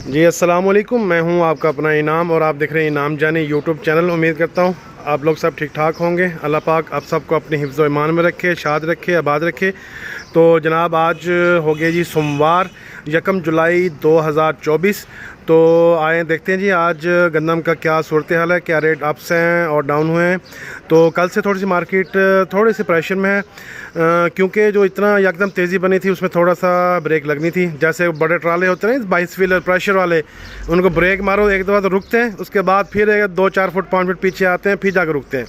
जी अस्सलाम वालेकुम, मैं हूं आपका अपना इनाम और आप देख रहे हैं इनाम जानी यूट्यूब चैनल। उम्मीद करता हूं आप लोग सब ठीक ठाक होंगे। अल्लाह पाक आप सबको अपने हिफ्ज़ व ईमान में रखे, शाद रखे, आबाद रखे। तो जनाब आज हो गया जी सोमवार 1 जुलाई 2024। तो आए देखते हैं जी आज गंदम का क्या सूरत हाल है, क्या रेट अप्स हैं और डाउन हुए हैं। तो कल से थोड़ी सी मार्केट थोड़ी सी प्रेशर में है, क्योंकि जो इतना एकदम तेज़ी बनी थी उसमें थोड़ा सा ब्रेक लगनी थी। जैसे बड़े ट्राले होते हैं ना 22 व्हीलर प्रेशर वाले, उनको ब्रेक मारो एक दफ़ा तो रुकते हैं, उसके बाद फिर 2-4 फुट 5 फुट पीछे आते हैं, फिर जाकर रुकते हैं।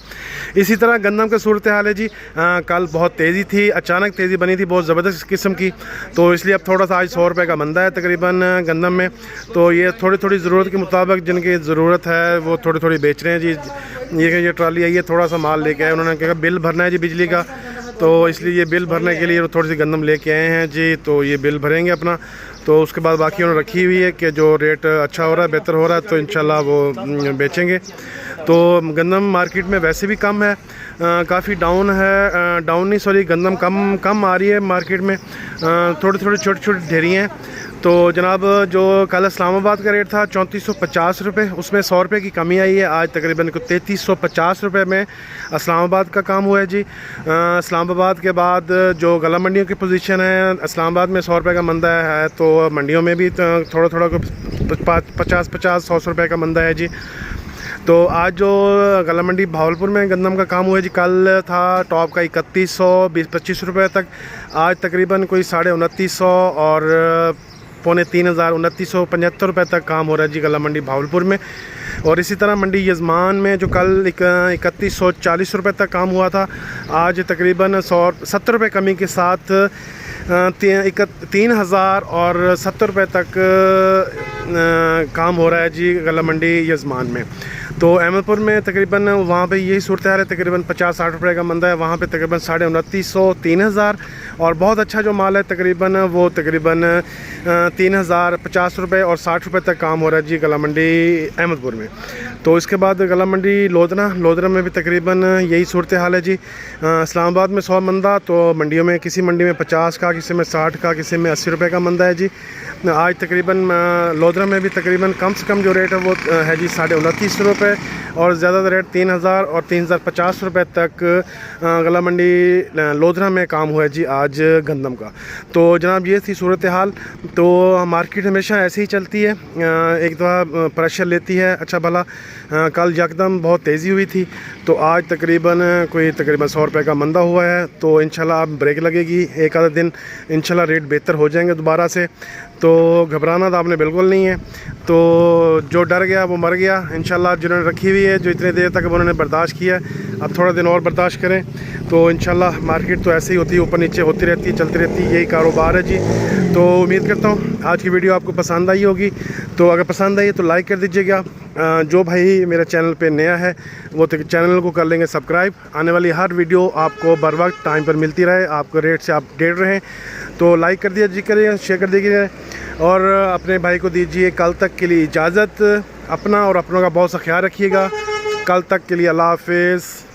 इसी तरह गंदम का सूरत हाल है जी। कल बहुत तेज़ी थी, अचानक तेज़ी बनी थी बहुत ज़बरदस्त किस्म की। तो इसलिए अब थोड़ा सा आज 100 रुपये का मंदा है तकरीबन गंदम में। तो ये थोड़ी थोड़ी ज़रूरत के मुताबिक जिनकी ज़रूरत है वो थोड़ी थोड़ी बेच रहे हैं जी। ये ट्राली आई है, थोड़ा सा माल लेके आए, उन्होंने कहा बिल भरना है जी बिजली का, तो इसलिए ये बिल भरने के लिए थोड़ी सी गंदम लेके आए हैं जी। तो ये बिल भरेंगे अपना, तो उसके बाद बाकी उन्होंने रखी हुई है कि जो रेट अच्छा हो रहा है, बेहतर हो रहा है, तो इंशाल्लाह वो बेचेंगे। तो गंदम मार्केट में वैसे भी कम है, काफ़ी डाउन है, डाउन नहीं सॉरी गंदम कम आ रही है मार्केट में। थोड़ी थोड़ी छोटी छोटी ढेरी हैं। तो जनाब जो कल इस्लामाबाद का रेट था 3450 रुपये, उसमें 100 रुपये की कमी आई है। आज तकरीबन 3350 रुपये में इस्लामाबाद का काम हुआ है जी। इस्लामाबाद के बाद जो गला मंडियों की पोजीशन है, इस्लामाबाद में 100 रुपये का मंदा है, तो मंडियों में भी थोड़ा थोड़ा 50-50 100 रुपये का मंदा है जी। तो आज जो गला मंडी भावलपुर में गंदम का काम हुआ है जी, कल था टॉप का 3120-25 रुपये तक, आज तकरीबन कोई 2950 और 2500 2975 रुपये तक काम हो रहा है जी गला मंडी भावलपुर में। और इसी तरह मंडी यजमान में जो कल 3140 रुपये तक काम हुआ था, आज तकरीबन 170 रुपये कमी के साथ 3070 रुपये तक काम हो रहा है जी गला मंडी यजमान में। तो अहमदपुर में तकरीबन वहाँ पे यही सूरत हाल है, तकरीबन 50-60 रुपये का मंदा है, वहाँ पे तकरीबन 2950-3000। और बहुत अच्छा जो माल है तकरीबन वो तकरीबन 3050 रुपये और 60 रुपये तक काम हो रहा है जी गला मंडी अहमदपुर में। तो इसके बाद गला मंडी लोधरा में भी तकरीबन यही सूरत हाल है जी। इस्लामाबाद में 100 मंदा, तो मंडियों में किसी मंडी में 50 का, किसी में 60 का, किसी में 80 रुपये का मंदा है जी। आज तकरीबन लोधरा में भी तकरीबन कम से कम जो रेट है वो है जी 29.5 रुपये, और ज़्यादा रेट 3000 और 3050 रुपये तक गला मंडी लोधरा में काम हुआ है जी आज गंदम का। तो जनाब ये थी सूरत हाल। तो मार्केट हमेशा ऐसे ही चलती है, एक दफ़ा प्रेशर लेती है अच्छा भला। कल यकदम बहुत तेज़ी हुई थी, तो आज तकरीबन 100 रुपये का मंदा हुआ है। तो इंशाल्लाह अब ब्रेक लगेगी, एक आधा दिन इंशाल्लाह रेट बेहतर हो जाएंगे दोबारा से। तो घबराना तो आपने बिल्कुल नहीं है। तो जो डर गया वो मर गया। इंशाल्लाह जिन्होंने रखी हुई है, जो इतने देर तक उन्होंने बर्दाश्त किया, अब थोड़ा दिन और बर्दाश्त करें। तो इंशाल्लाह मार्केट तो ऐसे ही होती है, ऊपर नीचे होती रहती है, चलती रहती है, यही कारोबार है जी। तो उम्मीद करता हूँ आज की वीडियो आपको पसंद आई होगी। तो अगर पसंद आई तो लाइक कर दीजिएगा। जो भाई मेरे चैनल पे नया है वो तो चैनल को कर लेंगे सब्सक्राइब। आने वाली हर वीडियो आपको बर वक्त टाइम पर मिलती रहे, आपको रेट से अपडेट रहें। तो लाइक कर दीजिए, शेयर कर दीजिए और अपने भाई को दीजिए कल तक के लिए इजाज़त। अपना और अपनों का बहुत सा ख्याल रखिएगा। कल तक के लिए अल्लाह हाफिज़।